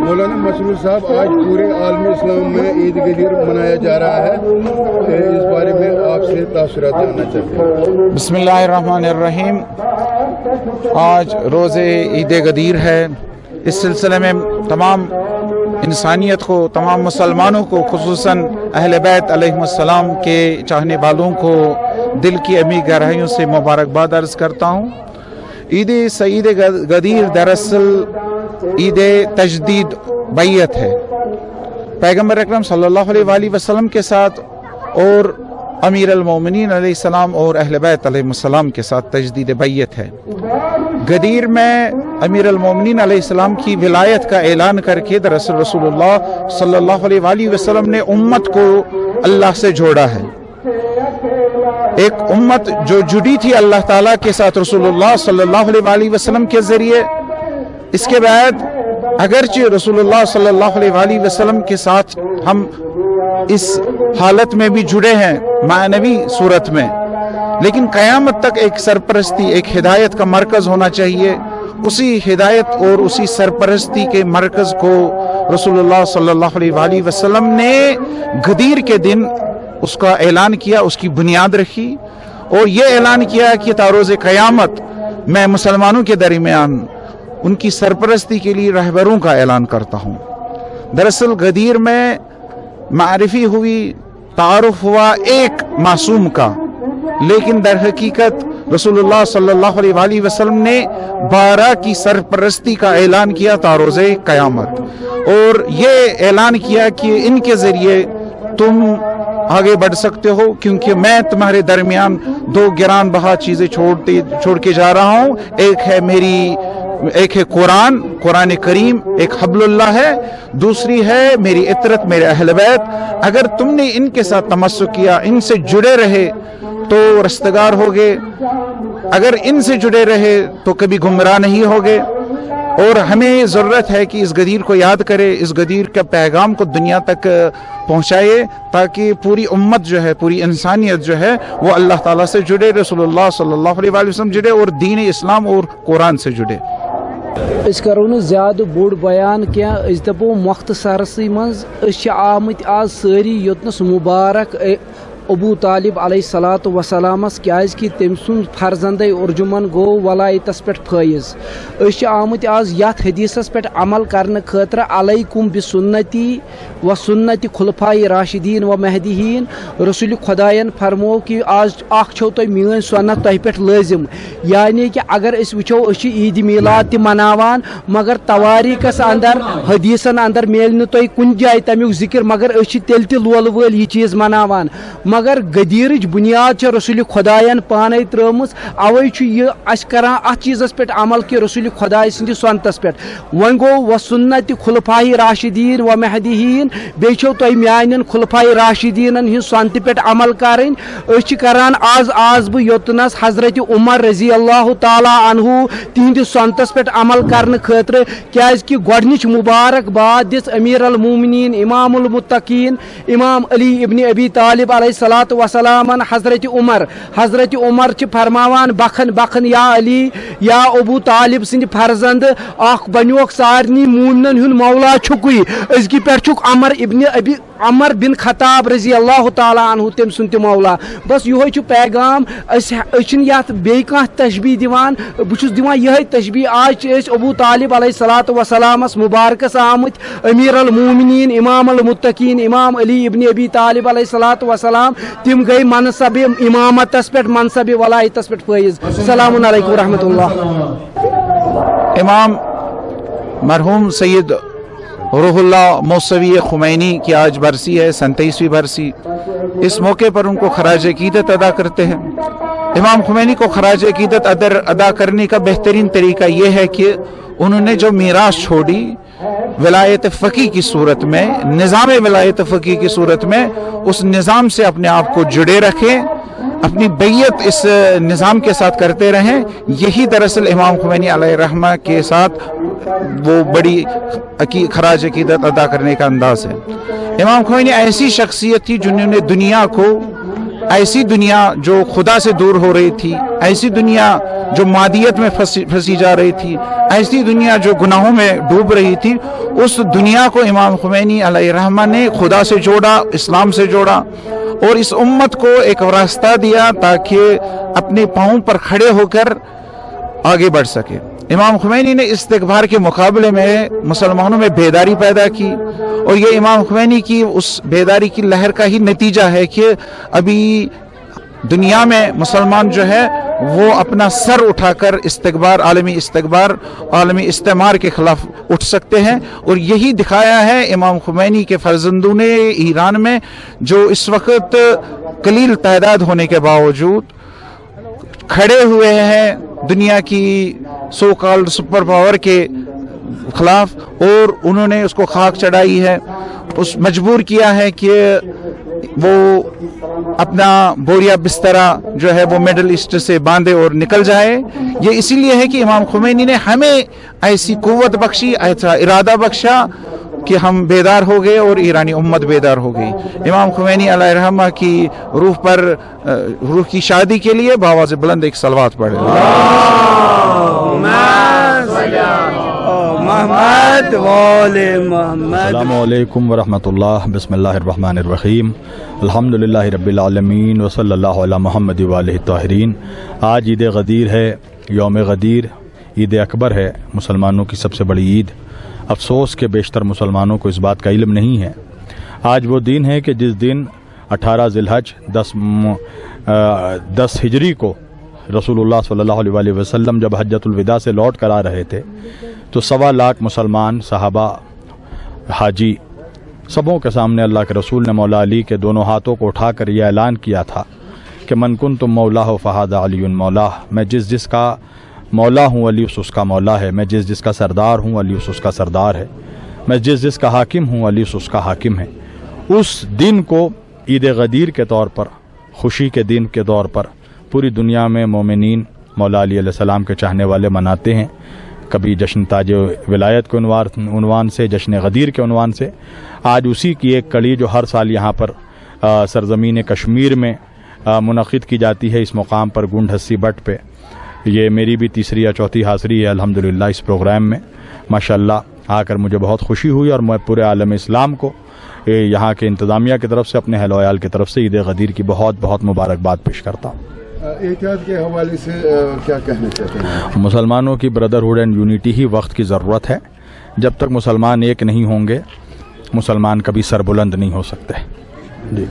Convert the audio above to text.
मौलाना मसरूर साहब, आज पूरे आलम इस्लाम में ईद गदीर मनाया जा रहा है, इस बारे में आपसे तासुरात जानना चाहते हैं। बिस्मिल्लाहिर्रहमानिर्रहीम। आज रोज़े ईद गदीर है। इस सिलसिले में तमाम इंसानियत को, तमाम मुसलमानों को, खुसूसन अहले बैत अलैहिस्सलाम के चाहने वालों को दिल की अमी गहराइयों से मुबारकबाद अर्ज़ करता हूँ। ईद सईद गदीर दरअसल ईद तजदीद बैयत है। पैगम्बर अकरम सल्लल्लाहु अलैहि वसल्लम के साथ और अमीर अल-मोमिनीन अलैहिस्सलाम और अहले बैत अलैहिस्सलाम के साथ तजदीद बैयत है। गदीर में अमीर अल-मोमिनीन अलैहिस्सलाम की विलायत का ऐलान करके दरअसल रसूलुल्लाह सल्लल्लाहु अलैहि वसल्लम ने उम्मत को अल्लाह से जोड़ा है। एक उम्मत जो जुड़ी थी अल्लाह ताला के साथ रसूलुल्लाह सल्लल्लाहु अलैहि वसल्लम के ज़रिए। इसके बाद अगरचे रसूलुल्लाह सल्लल्लाहु अलैहि वसल्लम के साथ हम इस हालत में भी जुड़े हैं मानवी सूरत में, लेकिन क़यामत तक एक सरपरस्ती, एक हिदायत का मरकज़ होना चाहिए। उसी हिदायत और उसी सरपरस्ती के मरकज़ को रसूलुल्लाह सल्लल्लाहु अलैहि वसल्लम ने गदीर के दिन उसका ऐलान किया, उसकी बुनियाद रखी और ये ऐलान किया कि तारोज़े क़यामत मैं मुसलमानों के दरमियान उनकी सरपरस्ती के लिए रहबरों का ऐलान करता हूँ। दरअसल गदीर में मारिफी हुई, तारुफ हुआ एक मासूम का, लेकिन दर हकीकत रसूलुल्लाह सल्लल्लाहु अलैहि वसल्लम ने 12 की सरपरस्ती का ऐलान किया तारोज़े क़यामत, और ये ऐलान किया कि इनके ज़रिए तुम आगे बढ़ सकते हो, क्योंकि मैं तुम्हारे दरमियान 2 गिरान बहा चीज़ें छोड़ के जा रहा हूँ। एक है कुरान करीम, एक हब्लुल्लाह है, दूसरी है मेरी इतरत, मेरे अहले बैत। अगर तुमने इनके साथ तमस्सुक किया, इनसे जुड़े रहे तो रस्तगार होगे, अगर इनसे जुड़े रहे तो कभी गुमराह नहीं होगे। और हमें ज़रूरत है कि इस गदीर को याद करे, इस गदीर का पैगाम को दुनिया तक पहुँचाए, ताकि पूरी उम्मत जो है, पूरी इंसानियत जो है वो अल्लाह ताला से जुड़े, रसूलुल्लाह सल्लल्लाहु अलैहि वसल्लम जुड़े और दीन इस्लाम और कुरान से जुड़े। अस करो न ज़्यादा बोड़ बयान क्या, अस दपो मुख्तसरसी मज आमत आज सारी योतनस मुबारक अबू तालिब अलैहिस्सलातु वसलामस क्याज़ि तम सुंद फर्जंदे अर्जुमन गो वलायतस पे फैज़। आमत आज यथ हदीसस पे अमल करने खतर अलैकुम बिसुन्नती व सुन्नति खुलफाए राशिदीन व महदीहीन। रसूल खुदायन फरमो कि आज अख छो तुम मीन सुन्नत तुह पे लाजिम, यानी कि अगर वो ईद मिलाद त मनावान मगर तवारीकस अंदर हदीसन अंदर मिल न तुह कुन जाए तमिक जिक्र, मगर तेल लोल वल यह चीज़ मनावान। मगर गदीरच बुनियाद रसूल खुदायन पाने त्रमस, अवे करान अत चीज़स पे अमल कि रसूल खुदाय सद सुन्नतस पे। वन गो व सुन्नत खुलफाए राशिदीन व महदीहीन, बेचो तुम मान खुलफाए राशिदीन हिंद सुन्नत पे अमल करान। आज बह योतनस हजरत उमर रजी अल्लाह ताला अन्हु तिहद सुन्नतस पे अमल करने खतर, कि गोडनिच मुबारकबाद दिस अमीर अल मोमिनीन इमामुल मुत्तकीन इमाम अली इब्न अबी तालिब अलैहिस्सलातु वसलामन हजरत उमर फरमावान बखन बखन या अली या अबू तालिब सिंद फर्जंद अख बन्योक सारनी मूमनन हुन मौला छुकुई अजकी पे अमर बिन खताब रजी अल्लाह ताला अन्हु तम सुन मौला। बस यो पैगाम यथ बे तशबी दिवान, बहुत दिवान यह तशबी। आज अबू तालिब अलैहिस्सलातु वसलामस मुबारकस आमत अमीर अल मोमिनीन इमाम अल मुत्तकीन इमाम अली इब्न अबी तालिब अलैहिस्सलातु वसलाम, तिम गई मनसब इमामतस पे मनसब वलायतस पे फैज़। अस्सलामु अलैकुम रहमतुल्लाह। इमाम मरहूम सैयद रूहुल्लाह मौसवी खुमैनी की आज बरसी है, 37वीं बरसी। इस मौके पर उनको खराज अकीदत अदा करते हैं। इमाम खुमैनी को खराज अकीदत अदा करने का बेहतरीन तरीका यह है कि उन्होंने जो मीरास छोड़ी विलायत फ़की की सूरत में, निज़ाम विलायत फ़की की सूरत में, उस निज़ाम से अपने आप को जुड़े रखें, अपनी बैयत इस निज़ाम के साथ करते रहें। यही दरअसल इमाम खुमैनी अलैहिर्रहमा के साथ वो बड़ी खराज अकीदत अदा करने का अंदाज़ है। इमाम खुमैनी ऐसी शख्सियत थी जिन्होंने दुनिया को, ऐसी दुनिया जो खुदा से दूर हो रही थी, ऐसी दुनिया जो मादियत में फंसी जा रही थी, ऐसी दुनिया जो गुनाहों में डूब रही थी, उस दुनिया को इमाम खुमैनी अलैहिर्रहमा ने खुदा से जोड़ा, इस्लाम से जोड़ा और इस उम्मत को एक रास्ता दिया ताकि अपने पाँव पर खड़े होकर आगे बढ़ सके। इमाम खुमैनी ने इस्तिगफार के मुकाबले में मुसलमानों में बेदारी पैदा की और ये इमाम खुमैनी की उस बेदारी की लहर का ही नतीजा है कि अभी दुनिया में मुसलमान जो है वो अपना सर उठाकर इस्तिगबार, आलमी इस्तेमार के खिलाफ उठ सकते हैं। और यही दिखाया है इमाम खुमैनी के फर्जंदों ने ईरान में, जो इस वक्त कलील तादाद होने के बावजूद खड़े हुए हैं दुनिया की सो कॉल्ड सुपर पावर के खिलाफ, और उन्होंने उसको खाक चढ़ाई है, उस मजबूर किया है कि वो अपना बोरिया बिस्तरा जो है वो मिडल ईस्ट से बांधे और निकल जाए। ये इसीलिए है कि इमाम खुमैनी ने हमें ऐसी कुव्वत बख्शी, ऐसा इरादा बख्शा कि हम बेदार हो गए और ईरानी उम्मत बेदार हो गई। इमाम खुमैनी अलैहिर्रहमा की रूह की शादी के लिए बावाज़ बुलंद एक सलवात पढ़े। अस्सलामुअलैकुम वरहमतुल्लाह, बिस्मिल्लाहिर्रहमानिर्रहीम, अल्हम्दुलिल्लाहि रब्बिल आलमीन व सल्लल्लाहु अला मुहम्मद व आलिहि ताहिरीन। आज ईद गदीर है, यौम गदीर, ईद अकबर है, मुसलमानों की सबसे बड़ी ईद। अफसोस के बेशतर मुसलमानों को इस बात का इल्म नहीं है। आज वो दिन है कि जिस दिन 18 ज़िलहज 10 हिजरी को रसूलुल्लाह सल्लल्लाहु अलैहि वसल्लम जब हज्जतुल विदा से लौट कर आ रहे थे तो 1.25 लाख मुसलमान, सहाबा, हाजी, सबों के सामने अल्लाह के रसूल ने मौला अली के दोनों हाथों को उठाकर यह ऐलान किया था कि मन कुन्तुम मौला हो फ़हादा अलीयुन मौला, मैं जिस जिसका मौला हूँ अली उसका मौला है, मैं जिस जिसका सरदार हूँ अली उसका सरदार है, मैं जिस जिसका हाकिम हूँ अली उसका हाकिम है। उस दिन को ईद गदीर के तौर पर, खुशी के दिन के तौर पर पूरी दुनिया में मोमिनीन मौला अली अलैहिस्सलाम के चाहने वाले मनाते हैं। कभी जश्न ताज विलायत के उन्वान से, जश्न गदीर के उन्वान से। आज उसी की एक कड़ी जो हर साल यहाँ पर सरज़मीन कश्मीर में मुनक़िद की जाती है, इस मुकाम पर गुंड हस्सी बट पे, ये मेरी भी तीसरी या चौथी हाज़री है अल्हम्दुलिल्लाह इस प्रोग्राम में। माशाअल्लाह आकर मुझे बहुत खुशी हुई और मैं पूरे आलम इस्लाम को यहाँ के इंतज़ामिया की तरफ से, अपने अहल वयाल की तरफ से ईद गदीर की बहुत बहुत मुबारकबाद पेश करता हूँ। एहतियात के हवाले से क्या कहना चाहते हैं? मुसलमानों की ब्रदरहुड एंड यूनिटी ही वक्त की ज़रूरत है। जब तक मुसलमान एक नहीं होंगे, मुसलमान कभी सरबुलंद नहीं हो सकते। जी।